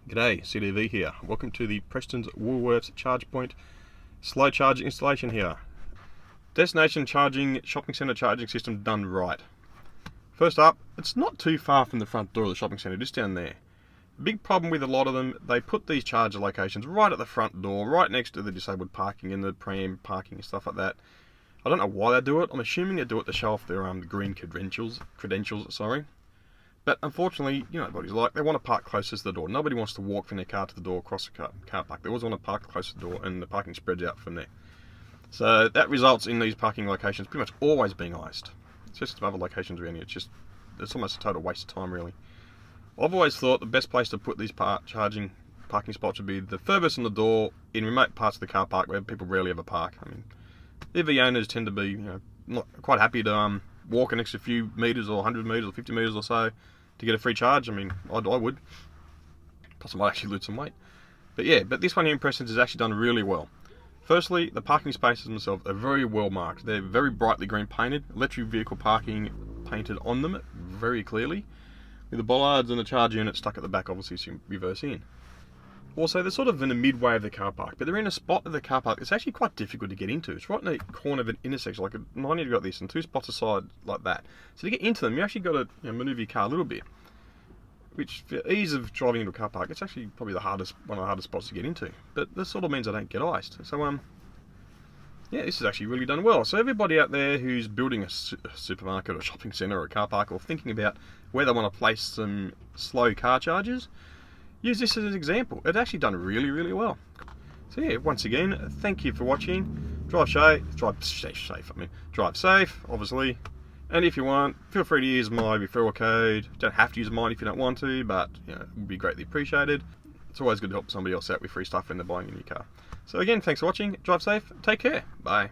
G'day, CDV here. Welcome to the Preston's Woolworths ChargePoint slow charge installation here. Destination charging, shopping centre charging system done right. First up, it's not too far from the front door of the shopping centre, just down there. Big problem with a lot of them, they put these charger locations right at the front door, right next to the disabled parking and the pram parking and stuff like that. I don't know why they do it. I'm assuming they do it to show off their green credentials. But unfortunately, you know what it's like, they want to park closest to the door. Nobody wants to walk from their car to the door across the car park. They always want to park close to the door, and the parking spreads out from there. So that results in these parking locations pretty much always being iced. It's just some other locations around here. It's almost a total waste of time, really. I've always thought the best place to put these charging parking spots would be the furthest from the door in remote parts of the car park where people rarely ever park. I mean, EV owners tend to be, not quite happy to walk an extra few meters or 100 meters or 50 meters or so to get a free charge. I mean, I would. Plus I might actually lose some weight. But this one here in Preston's is actually done really well. Firstly, the parking spaces themselves are very well marked. They're very brightly green painted, electric vehicle parking painted on them very clearly, with the bollards and the charge unit stuck at the back, obviously, so you can reverse in. Also, they're sort of in the midway of the car park, but they're in a spot of the car park that's actually quite difficult to get into. It's right in the corner of an intersection, like mine have got this, and two spots aside like that. So to get into them, you actually got to manoeuvre your car a little bit, which for ease of driving into a car park, it's actually probably one of the hardest spots to get into. But this sort of means I don't get iced. So this is actually really done well. So everybody out there who's building a supermarket or shopping centre or a car park, or thinking about where they want to place some slow car chargers, use this as an example. It's actually done really, really well. So yeah, once again, thank you for watching. Drive safe, obviously. And if you want, feel free to use my referral code. You don't have to use mine if you don't want to, but it would be greatly appreciated. It's always good to help somebody else out with free stuff when they're buying a new car. So again, thanks for watching. Drive safe. Take care. Bye.